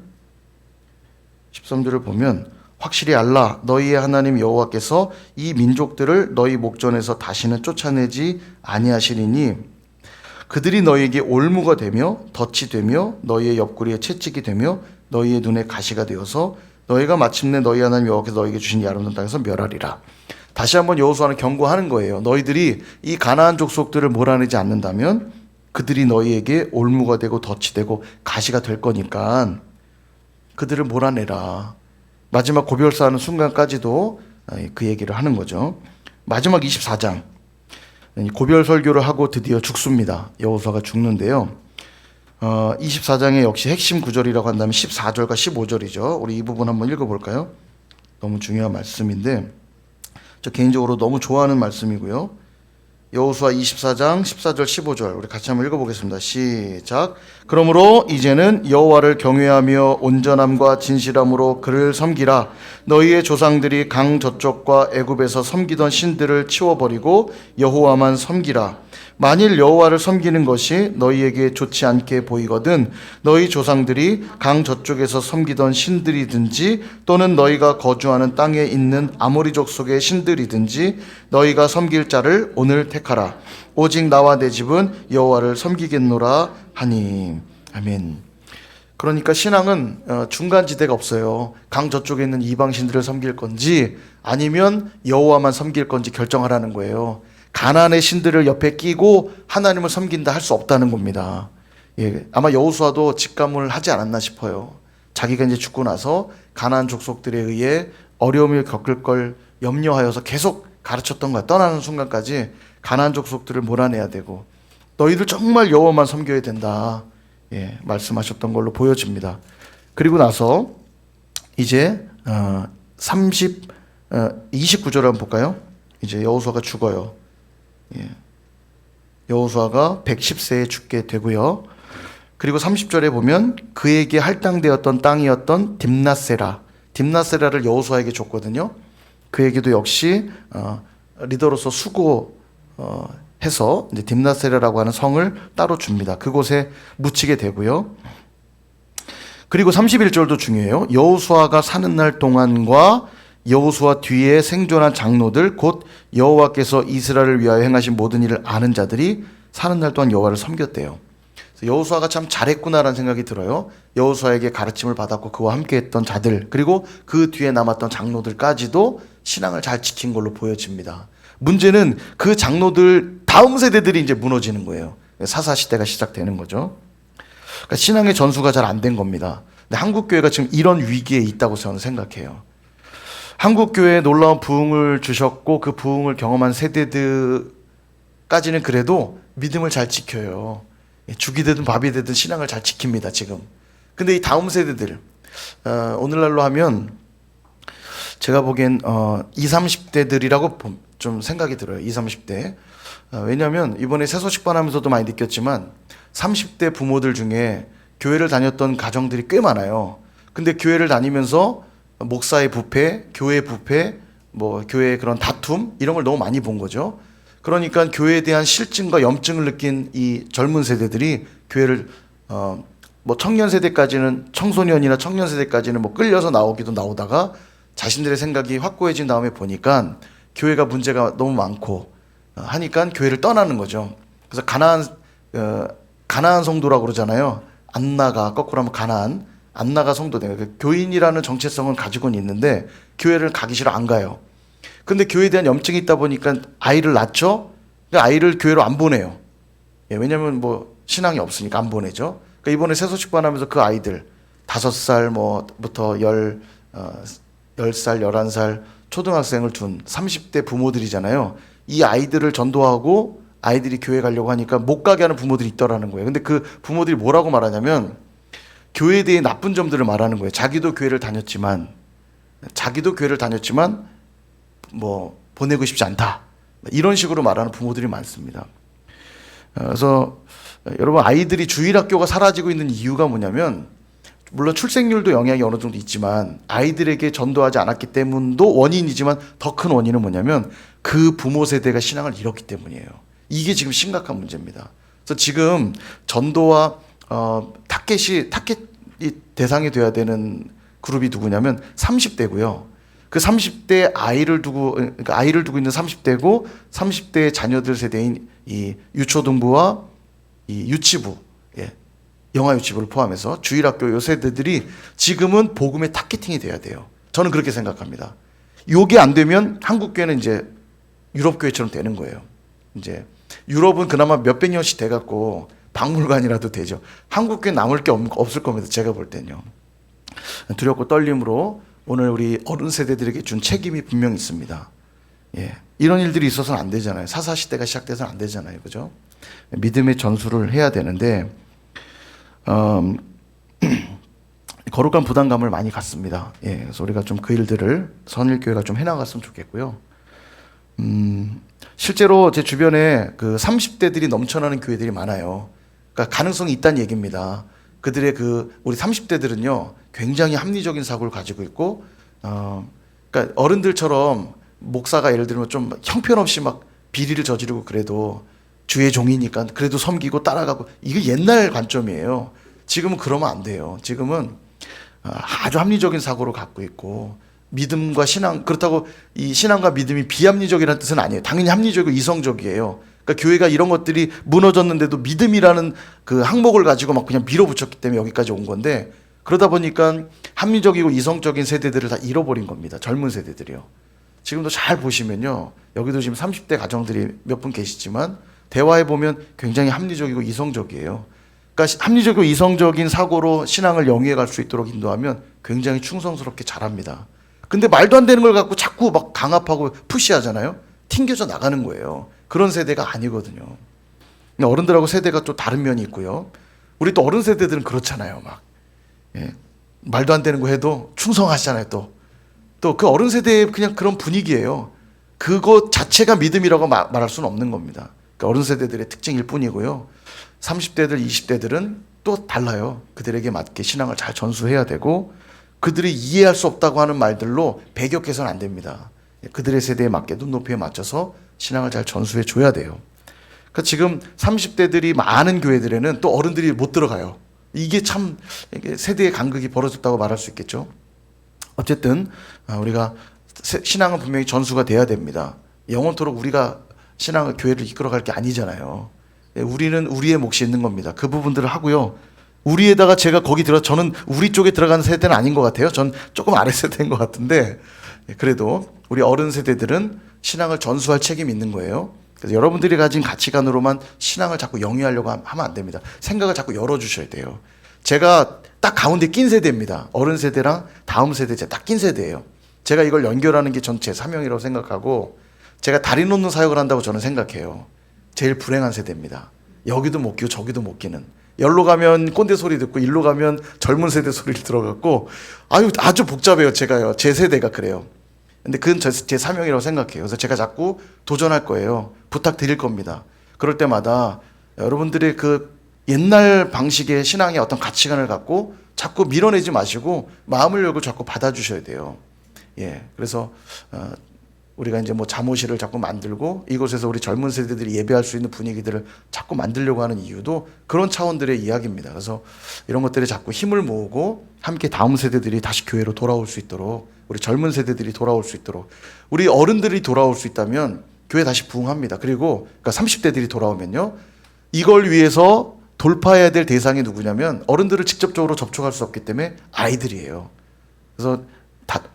A: 보면 확실히 알라 너희의 하나님 여호와께서 이 민족들을 너희 목전에서 다시는 쫓아내지 아니하시리니 그들이 너희에게 올무가 되며 덫이 되며 너희의 옆구리에 채찍이 되며 너희의 눈에 가시가 되어서 너희가 마침내 너희 하나님 여호와께서 너희에게 주신 이 아름다운 땅에서 멸하리라. 다시 한번 여호수아는 경고하는 거예요. 너희들이 이 가나안 족속들을 몰아내지 않는다면 그들이 너희에게 올무가 되고 덫이 되고 가시가 될 거니까 그들을 몰아내라. 마지막 고별사하는 순간까지도 그 얘기를 하는 거죠. 마지막 24장 고별 설교를 하고 드디어 죽습니다. 여호수아가 죽는데요. 24장의 역시 핵심 구절이라고 한다면 14절과 15절이죠. 우리 이 부분 한번 읽어볼까요? 너무 중요한 말씀인데 저 개인적으로 너무 좋아하는 말씀이고요. 여호수아 24장 14절 15절 우리 같이 한번 읽어보겠습니다. 시작. 그러므로 이제는 여호와를 경외하며 온전함과 진실함으로 그를 섬기라. 너희의 조상들이 강 저쪽과 애굽에서 섬기던 신들을 치워버리고 여호와만 섬기라. 만일 여호와를 섬기는 것이 너희에게 좋지 않게 보이거든 너희 조상들이 강 저쪽에서 섬기던 신들이든지 또는 너희가 거주하는 땅에 있는 아모리족 속의 신들이든지 너희가 섬길 자를 오늘 택하라. 오직 나와 내 집은 여호와를 섬기겠노라 하니. 아멘. 그러니까 신앙은 중간지대가 없어요. 강 저쪽에 있는 이방신들을 섬길 건지 아니면 여호와만 섬길 건지 결정하라는 거예요. 가나안의 신들을 옆에 끼고 하나님을 섬긴다 할 수 없다는 겁니다. 예, 아마 여호수아도 직감을 하지 않았나 싶어요. 자기가 이제 죽고 나서 가나안 족속들에 의해 어려움을 겪을 걸 염려하여서 계속 가르쳤던 거야. 떠나는 순간까지 가나안 족속들을 몰아내야 되고 너희들 정말 여호와만 섬겨야 된다. 예, 말씀하셨던 걸로 보여집니다. 그리고 나서 이제 29절 한번 볼까요? 이제 여호수아가 죽어요. 예. 여호수아가 110세에 죽게 되고요. 그리고 30절에 보면 그에게 할당되었던 땅이었던 딥나세라를 여호수아에게 줬거든요. 그에게도 역시 리더로서 수고해서 이제 딥나세라라고 하는 성을 따로 줍니다. 그곳에 묻히게 되고요. 그리고 31절도 중요해요. 여호수아가 사는 날 동안과 여호수아 뒤에 생존한 장로들 곧 여호와께서 이스라엘을 위하여 행하신 모든 일을 아는 자들이 사는 날 동안 여호와를 섬겼대요. 여호수아가 참 잘했구나라는 생각이 들어요. 여호수아에게 가르침을 받았고 그와 함께했던 자들 그리고 그 뒤에 남았던 장로들까지도 신앙을 잘 지킨 걸로 보여집니다. 문제는 그 장로들 다음 세대들이 이제 무너지는 거예요. 사사 시대가 시작되는 거죠. 그러니까 신앙의 전수가 잘 안 된 겁니다. 근데 한국 교회가 지금 이런 위기에 있다고 저는 생각해요. 한국 교회에 놀라운 부흥을 주셨고 그 부흥을 경험한 세대들까지는 그래도 믿음을 잘 지켜요. 죽이 되든 밥이 되든 신앙을 잘 지킵니다, 지금. 근데 이 다음 세대들, 오늘날로 하면 제가 보기엔 20, 30대들이라고 좀 생각이 들어요. 20, 30대. 왜냐하면 이번에 새소식반 하면서도 많이 느꼈지만 30대 부모들 중에 교회를 다녔던 가정들이 꽤 많아요. 근데 교회를 다니면서 목사의 부패, 교회 부패, 뭐 교회의 그런 다툼 이런 걸 너무 많이 본 거죠. 그러니까 교회에 대한 실증과 염증을 느낀 이 젊은 세대들이 교회를 뭐 청년 세대까지는 청소년이나 청년 세대까지는 뭐 끌려서 나오기도 나오다가 자신들의 생각이 확고해진 다음에 보니까 교회가 문제가 너무 많고 하니까 교회를 떠나는 거죠. 그래서 가나안 성도라고 그러잖아요. 안 나가 거꾸로 하면 가나안 안 나가 성도들. 그 교인이라는 정체성은 가지고는 있는데 교회를 가기 싫어 안 가요. 근데 교회에 대한 염증이 있다 보니까 아이를 낳죠. 그러니까 아이를 교회로 안 보내요. 왜냐하면 뭐 신앙이 없으니까 안 보내죠. 그러니까 이번에 새소식반 하면서 그 아이들 5살 뭐부터 10살, 11살 초등학생을 둔 30대 부모들이잖아요. 이 아이들을 전도하고 아이들이 교회 가려고 하니까 못 가게 하는 부모들이 있더라는 거예요. 근데 그 부모들이 뭐라고 말하냐면 교회에 대해 나쁜 점들을 말하는 거예요. 자기도 교회를 다녔지만 뭐 보내고 싶지 않다. 이런 식으로 말하는 부모들이 많습니다. 그래서 여러분 아이들이 주일학교가 사라지고 있는 이유가 뭐냐면 물론 출생률도 영향이 어느 정도 있지만 아이들에게 전도하지 않았기 때문도 원인이지만 더 큰 원인은 뭐냐면 그 부모 세대가 신앙을 잃었기 때문이에요. 이게 지금 심각한 문제입니다. 그래서 지금 전도와 타겟이 대상이 돼야 되는 그룹이 누구냐면 30대고요. 그 30대 아이를 두고 있는 30대고 30대 자녀들 세대인 이 유초등부와 이 유치부, 영아 유치부를 포함해서 주일학교 요 세대들이 지금은 복음의 타겟팅이 돼야 돼요. 저는 그렇게 생각합니다. 요게 안 되면 한국 교회는 이제 유럽 교회처럼 되는 거예요. 이제 유럽은 그나마 몇백 년씩 돼갖고 박물관이라도 되죠. 한국 교회 남을 게 없을 겁니다. 제가 볼 때는요. 두렵고 떨림으로 오늘 우리 어른 세대들에게 준 책임이 분명히 있습니다. 이런 일들이 있어서는 안 되잖아요. 사사시대가 시작돼서는 안 되잖아요. 그죠? 믿음의 전수를 해야 되는데 거룩한 부담감을 많이 갖습니다. 그래서 우리가 좀 그 일들을 선일교회가 좀 해나갔으면 좋겠고요. 실제로 제 주변에 그 30대들이 넘쳐나는 교회들이 많아요. 그러니까 가능성이 있다는 얘기입니다. 그들의 우리 30대들은요, 굉장히 합리적인 사고를 가지고 있고, 그러니까 어른들처럼 목사가 예를 들면 좀 형편없이 막 비리를 저지르고 그래도 주의 종이니까 그래도 섬기고 따라가고, 이게 옛날 관점이에요. 지금은 그러면 안 돼요. 지금은 아주 합리적인 사고를 갖고 있고, 믿음과 신앙, 그렇다고 이 신앙과 믿음이 비합리적이라는 뜻은 아니에요. 당연히 합리적이고 이성적이에요. 그러니까 교회가 이런 것들이 무너졌는데도 믿음이라는 그 항목을 가지고 막 그냥 밀어붙였기 때문에 여기까지 온 건데, 그러다 보니까 합리적이고 이성적인 세대들을 다 잃어버린 겁니다. 젊은 세대들이요. 지금도 잘 보시면요, 여기도 지금 30대 가정들이 몇 분 계시지만 대화해 보면 굉장히 합리적이고 이성적이에요. 그러니까 합리적이고 이성적인 사고로 신앙을 영위해 갈 수 있도록 인도하면 굉장히 충성스럽게 잘합니다. 근데 말도 안 되는 걸 갖고 자꾸 막 강압하고 푸시하잖아요. 튕겨져 나가는 거예요. 그런 세대가 아니거든요. 어른들하고 세대가 또 다른 면이 있고요. 우리 또 어른 세대들은 그렇잖아요. 막 말도 안 되는 거 해도 충성하시잖아요. 또 그 어른 세대의 그냥 그런 분위기예요. 그것 자체가 믿음이라고 말할 수는 없는 겁니다. 그러니까 어른 세대들의 특징일 뿐이고요. 30대들, 20대들은 또 달라요. 그들에게 맞게 신앙을 잘 전수해야 되고, 그들이 이해할 수 없다고 하는 말들로 배격해서는 안 됩니다. 그들의 세대에 맞게 눈높이에 맞춰서 신앙을 잘 전수해 줘야 돼요. 그러니까 지금 30대들이 많은 교회들에는 또 어른들이 못 들어가요. 이게 참 이게 세대의 간극이 벌어졌다고 말할 수 있겠죠. 어쨌든 우리가 신앙은 분명히 전수가 돼야 됩니다. 영원토록 우리가 신앙을 교회를 이끌어갈 게 아니잖아요. 우리는 우리의 몫이 있는 겁니다. 그 부분들을 하고요. 우리에다가 제가 거기 저는 우리 쪽에 들어가는 세대는 아닌 것 같아요. 전 조금 아래 세대인 것 같은데 그래도 우리 어른 세대들은 신앙을 전수할 책임이 있는 거예요. 그래서 여러분들이 가진 가치관으로만 신앙을 자꾸 영위하려고 하면 안 됩니다. 생각을 자꾸 열어주셔야 돼요. 제가 딱 가운데 낀 세대입니다. 어른 세대랑 다음 세대 제가 딱 낀 세대예요. 제가 이걸 연결하는 게 전 제 사명이라고 생각하고 제가 다리 놓는 사역을 한다고 저는 생각해요. 제일 불행한 세대입니다. 여기도 못 끼고 저기도 못 끼는. 열로 가면 꼰대 소리 듣고 일로 가면 젊은 세대 소리를 들어갖고 아주 복잡해요. 제가요. 제 세대가 그래요. 근데 그건 제 사명이라고 생각해요. 그래서 제가 자꾸 도전할 거예요. 부탁드릴 겁니다. 그럴 때마다 여러분들의 그 옛날 방식의 신앙의 어떤 가치관을 갖고 자꾸 밀어내지 마시고 마음을 열고 자꾸 받아주셔야 돼요. 예, 그래서 우리가 이제 뭐 잠옷실을 자꾸 만들고 이곳에서 우리 젊은 세대들이 예배할 수 있는 분위기들을 자꾸 만들려고 하는 이유도 그런 차원들의 이야기입니다. 그래서 이런 것들에 자꾸 힘을 모으고 함께 다음 세대들이 다시 교회로 돌아올 수 있도록 우리 젊은 세대들이 돌아올 수 있도록 우리 어른들이 돌아올 수 있다면 교회 다시 부흥합니다. 그리고 그러니까 30대들이 돌아오면요. 이걸 위해서 돌파해야 될 대상이 누구냐면 어른들을 직접적으로 접촉할 수 없기 때문에 아이들이에요. 그래서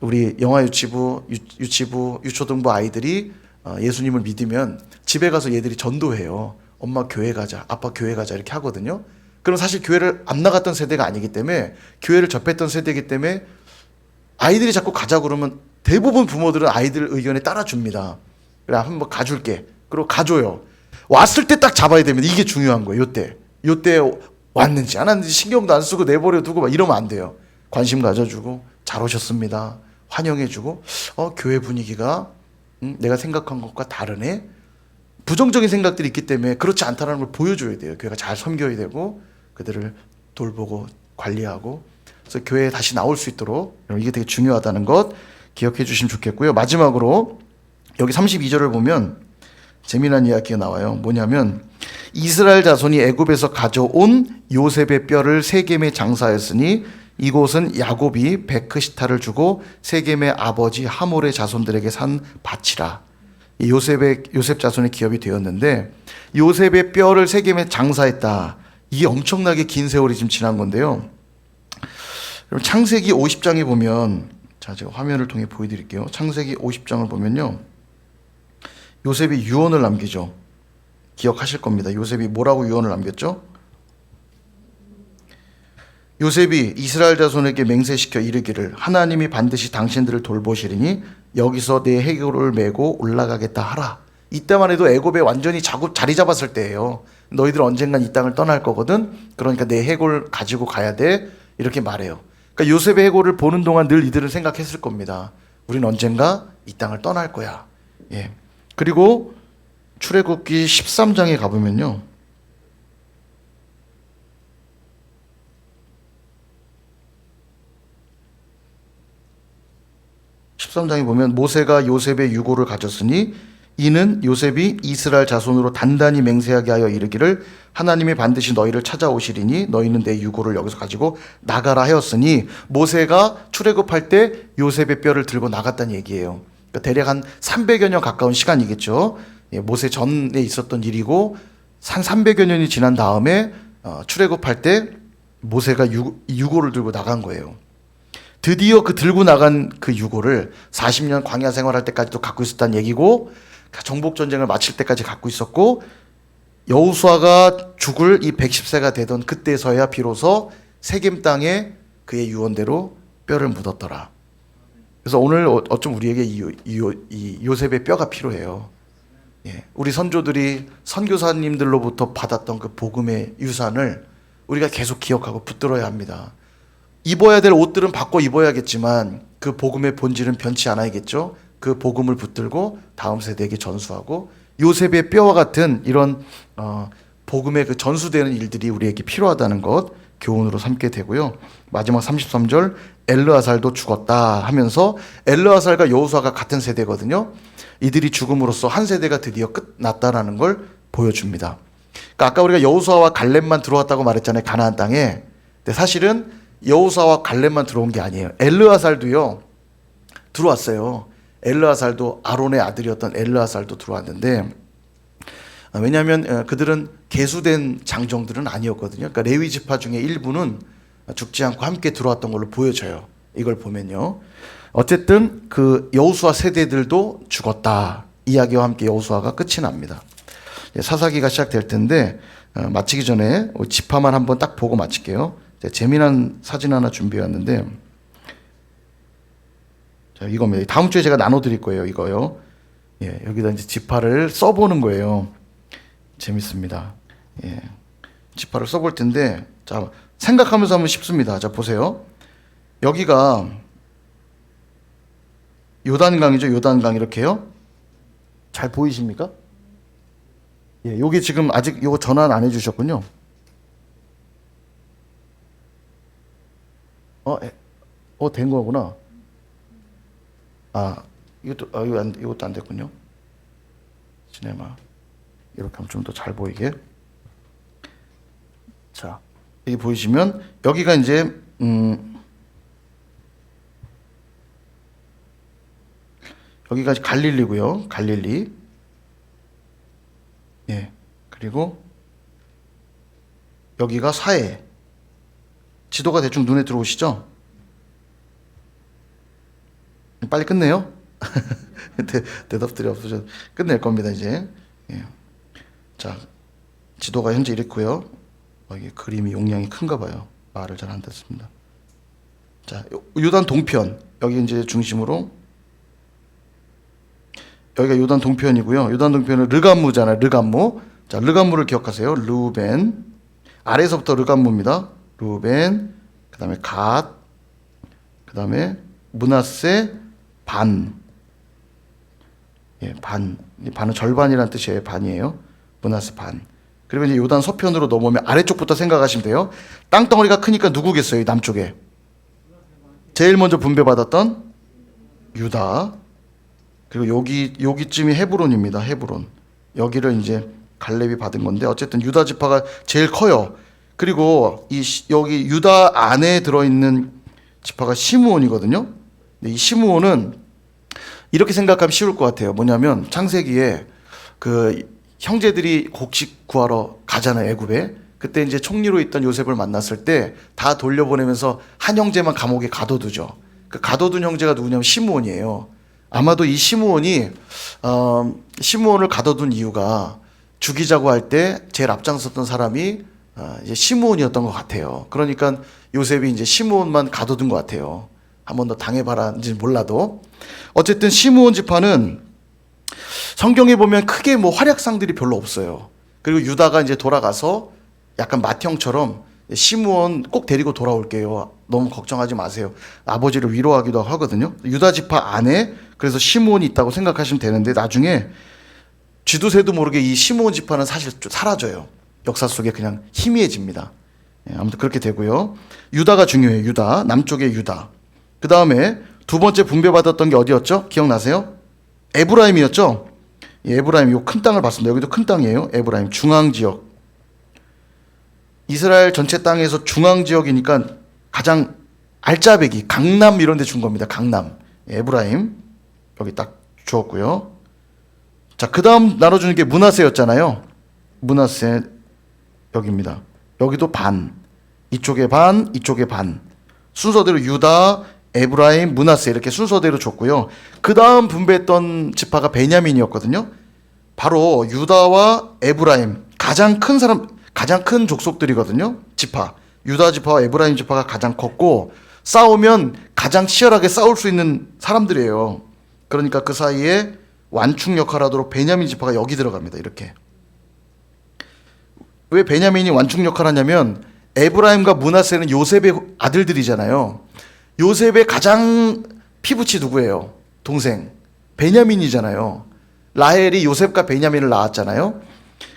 A: 우리 영아 유치부, 유초등부 아이들이 예수님을 믿으면 집에 가서 얘들이 전도해요. 엄마 교회 가자, 아빠 교회 가자 이렇게 하거든요. 그럼 사실 교회를 안 나갔던 세대가 아니기 때문에 교회를 접했던 세대이기 때문에 아이들이 자꾸 가자 그러면 대부분 부모들은 아이들 의견에 따라줍니다. 그래 한번 가줄게. 그리고 가줘요. 왔을 때 딱 잡아야 됩니다. 이게 중요한 거예요. 요때 왔는지 안 왔는지 신경도 안 쓰고 내버려 두고 막 이러면 안 돼요. 관심 가져주고 잘 오셨습니다. 환영해주고 교회 분위기가 내가 생각한 것과 다르네. 부정적인 생각들이 있기 때문에 그렇지 않다는 걸 보여줘야 돼요. 교회가 잘 섬겨야 되고 그들을 돌보고 관리하고 그래서 교회에 다시 나올 수 있도록 이게 되게 중요하다는 것 기억해 주시면 좋겠고요. 마지막으로 여기 32절을 보면 재미난 이야기가 나와요. 뭐냐면 이스라엘 자손이 애굽에서 가져온 요셉의 뼈를 세겜에 장사했으니 이곳은 야곱이 베크시타를 주고 세겜의 아버지 하몰의 자손들에게 산 밭이라. 요셉 자손의 기업이 되었는데 요셉의 뼈를 세겜에 장사했다. 이게 엄청나게 긴 세월이 지금 지난 건데요. 여러분 창세기 50장에 보면 제가 화면을 통해 보여드릴게요. 창세기 50장을 보면요. 요셉이 유언을 남기죠. 기억하실 겁니다. 요셉이 뭐라고 유언을 남겼죠? 요셉이 이스라엘 자손에게 맹세시켜 이르기를 하나님이 반드시 당신들을 돌보시리니 여기서 내 해골을 메고 올라가겠다 하라. 이때만 해도 애굽에 완전히 자리 잡았을 때예요. 너희들 언젠간 이 땅을 떠날 거거든. 그러니까 내 해골 가지고 가야 돼. 이렇게 말해요. 그러니까 요셉의 해골을 보는 동안 늘 이들은 생각했을 겁니다. 우린 언젠가 이 땅을 떠날 거야. 예. 그리고 출애굽기 13장에 가보면요. 13장에 보면 모세가 요셉의 유고를 가졌으니 이는 요셉이 이스라엘 자손으로 단단히 맹세하게 하여 이르기를 하나님이 반드시 너희를 찾아오시리니 너희는 내 유고를 여기서 가지고 나가라 하였으니 모세가 출애굽할 때 요셉의 뼈를 들고 나갔다는 얘기예요. 그러니까 대략 한 300여 년 가까운 시간이겠죠. 모세 전에 있었던 일이고 한 300여 년이 지난 다음에 출애굽할 때 모세가 유고를 들고 나간 거예요. 드디어 그 들고 나간 그 유고를 40년 광야 생활할 때까지도 갖고 있었다는 얘기고 정복 전쟁을 마칠 때까지 갖고 있었고 여호수아가 죽을 이 110세가 되던 그때서야 비로소 세겜 땅에 그의 유언대로 뼈를 묻었더라. 그래서 오늘 어쩜 우리에게 이 요셉의 뼈가 필요해요. 예, 우리 선조들이 선교사님들로부터 받았던 그 복음의 유산을 우리가 계속 기억하고 붙들어야 합니다. 입어야 될 옷들은 바꿔 입어야겠지만 그 복음의 본질은 변치 않아야겠죠. 그 복음을 붙들고 다음 세대에게 전수하고 요셉의 뼈와 같은 이런 복음의 그 전수되는 일들이 우리에게 필요하다는 것 교훈으로 삼게 되고요. 마지막 33절 엘르아살도 죽었다 하면서 엘르아살과 여호수아가 같은 세대거든요. 이들이 죽음으로써 한 세대가 드디어 끝났다라는 걸 보여줍니다. 그러니까 아까 우리가 여호수아와 갈렙만 들어왔다고 말했잖아요. 가나안 땅에. 근데 사실은 여호수아와 갈렙만 들어온 게 아니에요. 엘르아살도요 들어왔어요. 엘르아살도 아론의 아들이었던 엘르아살도 들어왔는데 왜냐하면 그들은 계수된 장정들은 아니었거든요. 그러니까 레위 지파 중에 일부는 죽지 않고 함께 들어왔던 걸로 보여져요. 이걸 보면요. 어쨌든 그 여호수아 세대들도 죽었다. 이야기와 함께 여호수아가 끝이 납니다. 사사기가 시작될 텐데 마치기 전에 지파만 한번 딱 보고 마칠게요. 재미난 사진 하나 준비해 왔는데 자, 이겁니다. 다음 주에 제가 나눠드릴 거예요. 이거요. 예, 여기다 이제 지파를 써보는 거예요. 재밌습니다. 예, 지파를 써볼 텐데 자 생각하면서 하면 쉽습니다. 자 보세요. 여기가 요단강이죠. 요단강 이렇게요. 잘 보이십니까? 예, 여기 지금 아직 요거 전환 안 해주셨군요. 된 거구나. 이것도 안 됐군요. 시네마. 이렇게 하면 좀 더 잘 보이게. 자, 여기 보이시면 여기가 이제 여기가 갈릴리고요. 갈릴리. 예. 그리고 여기가 사해. 지도가 대충 눈에 들어오시죠? 빨리 끝내요? 대답들이 없어져. 끝낼 겁니다, 이제. 예. 자, 지도가 현재 이렇고요. 이게 그림이 용량이 큰가 봐요. 말을 잘 안 듣습니다. 자, 요단 동편. 여기 이제 중심으로. 여기가 요단 동편이고요. 요단 동편은 르감무잖아요. 르감무. 자, 르감무를 기억하세요. 루벤. 아래에서부터 르감무입니다. 루벤. 그 다음에 갓. 그 다음에 므낫세 반. 예, 반. 이 반은 절반이라는 뜻이에요. 반이에요. 므낫세 반. 그리고 이제 요단 서편으로 넘어오면 아래쪽부터 생각하시면 돼요. 땅덩어리가 크니까 누구겠어요? 이 남쪽에. 제일 먼저 분배받았던 유다. 그리고 여기쯤이 헤브론입니다. 헤브론. 여기를 이제 갈렙이 받은 건데 어쨌든 유다 지파가 제일 커요. 그리고 여기 유다 안에 들어있는 지파가 시므온이거든요. 근데 이 시므온은 이렇게 생각하면 쉬울 것 같아요. 뭐냐면 창세기에 그 형제들이 곡식 구하러 가잖아요. 애굽에. 그때 이제 총리로 있던 요셉을 만났을 때 다 돌려보내면서 한 형제만 감옥에 가둬두죠. 그 가둬둔 형제가 누구냐면 시므온이에요. 아마도 이 시므온이 시므온을 가둬둔 이유가 죽이자고 할 때 제일 앞장섰던 사람이 이제 시므온이었던 것 같아요. 그러니까 요셉이 이제 시므온만 가둬둔 것 같아요. 한 번 더 당해봐라인지 몰라도 어쨌든 시므온 지파는 성경에 보면 크게 뭐 활약상들이 별로 없어요. 그리고 유다가 이제 돌아가서 약간 맏형처럼 시므온 꼭 데리고 돌아올게요. 너무 걱정하지 마세요. 아버지를 위로하기도 하거든요. 유다 지파 안에 그래서 시므온이 있다고 생각하시면 되는데 나중에 쥐도 새도 모르게 이 시므온 지파는 사실 사라져요. 역사 속에 그냥 희미해집니다. 예, 아무튼 그렇게 되고요. 유다가 중요해요. 유다. 남쪽의 유다. 그 다음에 두 번째 분배받았던 게 어디였죠? 기억나세요? 에브라임이었죠? 예, 에브라임 요 큰 땅을 봤습니다. 여기도 큰 땅이에요. 에브라임 중앙지역. 이스라엘 전체 땅에서 중앙지역이니까 가장 알짜배기 강남 이런 데 준 겁니다. 강남. 예, 에브라임 여기 딱 주었고요. 자, 그 다음 나눠주는 게 므낫세였잖아요. 므낫세 여기입니다. 여기도 반. 이쪽에 반, 이쪽에 반. 순서대로 유다, 에브라임, 므낫세 이렇게 순서대로 줬고요. 그 다음 분배했던 지파가 베냐민이었거든요. 바로 유다와 에브라임 가장 큰 족속들이거든요. 지파. 유다 지파와 에브라임 지파가 가장 컸고 싸우면 가장 치열하게 싸울 수 있는 사람들이에요. 그러니까 그 사이에 완충 역할을 하도록 베냐민 지파가 여기 들어갑니다. 이렇게. 왜 베냐민이 완충 역할을 하냐면 에브라임과 므낫세는 요셉의 아들들이잖아요. 요셉의 가장 피부치 누구예요? 동생. 베냐민이잖아요. 라헬이 요셉과 베냐민을 낳았잖아요.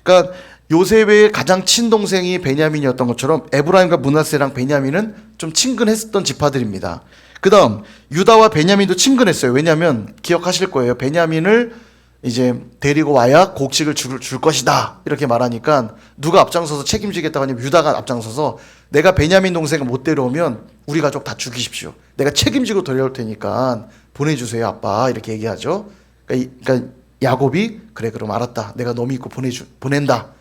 A: 그러니까 요셉의 가장 친동생이 베냐민이었던 것처럼 에브라임과 므낫세랑 베냐민은 좀 친근했었던 지파들입니다. 그 다음 유다와 베냐민도 친근했어요. 왜냐하면 기억하실 거예요. 베냐민을 이제 데리고 와야 곡식을 줄 것이다. 이렇게 말하니까 누가 앞장서서 책임지겠다고 하냐면 유다가 앞장서서 내가 베냐민 동생을 못 데려오면 우리 가족 다 죽이십시오. 내가 책임지고 데려올 테니까 보내주세요, 아빠. 이렇게 얘기하죠. 그러니까 야곱이 그래 그럼 알았다. 내가 너 믿고 보낸다.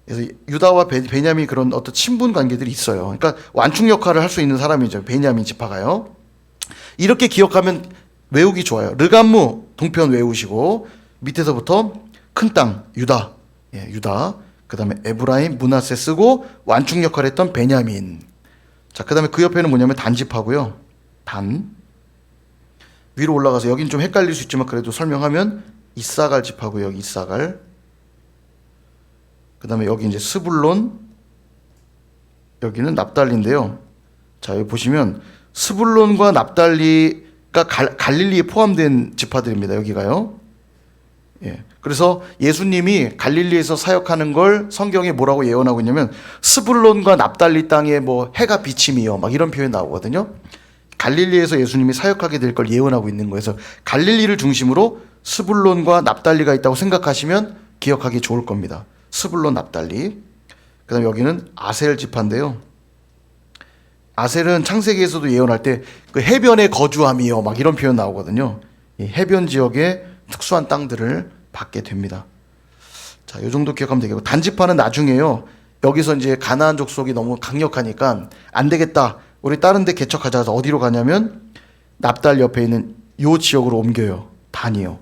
A: 그래서 유다와 베냐민 그런 어떤 친분 관계들이 있어요. 그러니까 완충 역할을 할 수 있는 사람이죠. 베냐민 지파가요. 이렇게 기억하면 외우기 좋아요. 르감무 동편 외우시고 밑에서부터 큰 땅 유다, 유다. 그다음에 에브라임, 므낫세 쓰고 완충 역할을 했던 베냐민. 자, 그다음에 그 옆에는 뭐냐면 단지파고요. 단. 위로 올라가서 여긴 좀 헷갈릴 수 있지만 그래도 설명하면 이사갈 지파고요. 여기 이사갈. 그다음에 여기 이제 스불론. 여기는 납달리인데요. 자, 여기 보시면 스불론과 납달리가 갈릴리에 포함된 지파들입니다. 여기가요. 예. 그래서 예수님이 갈릴리에서 사역하는 걸 성경에 뭐라고 예언하고 있냐면 스불론과 납달리 땅에 뭐 해가 비침이요 막 이런 표현 나오거든요. 갈릴리에서 예수님이 사역하게 될 걸 예언하고 있는 거예요. 그래서 갈릴리를 중심으로 스불론과 납달리가 있다고 생각하시면 기억하기 좋을 겁니다. 스불론, 납달리. 그다음에 여기는 아셀 지파인데요. 아셀은 창세기에서도 예언할 때 그 해변에 거주함이요 막 이런 표현 나오거든요. 이 해변 지역에 특수한 땅들을 받게 됩니다. 자, 요 정도 기억하면 되겠고 단지파는 나중에요. 여기서 이제 가나안 족속이 너무 강력하니까 안 되겠다. 우리 다른 데 개척하자 해서 어디로 가냐면 납달 옆에 있는 요 지역으로 옮겨요. 단이요.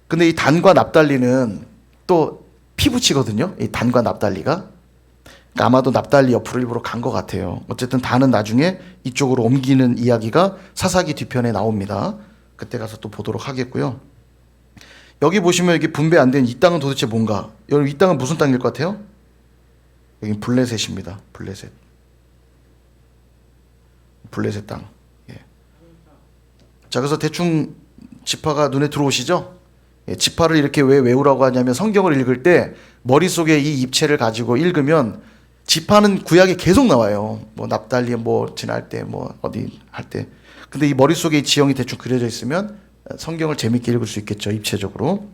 A: 근데 이 단과 납달리는 또 피붙이거든요. 이 단과 납달리가. 그러니까 아마도 납달리 옆으로 일부러 간 것 같아요. 어쨌든 단은 나중에 이쪽으로 옮기는 이야기가 사사기 뒤편에 나옵니다. 그때 가서 또 보도록 하겠고요. 여기 보시면 이게 분배 안 된 이 땅은 도대체 뭔가? 여러분 이 땅은 무슨 땅일 것 같아요? 여기 블레셋입니다. 블레셋. 블레셋 땅. 예. 자, 그래서 대충 지파가 눈에 들어오시죠? 예, 지파를 이렇게 왜 외우라고 하냐면 성경을 읽을 때 머릿속에 이 입체를 가지고 읽으면 지파는 구약에 계속 나와요. 뭐 납달리 뭐 지날 때 뭐 어디 할 때. 근데 이 머릿속에 이 지형이 대충 그려져 있으면 성경을 재밌게 읽을 수 있겠죠. 입체적으로.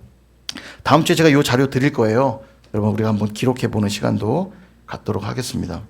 A: 다음 주에 제가 이 자료 드릴 거예요. 여러분 우리가 한번 기록해 보는 시간도 갖도록 하겠습니다.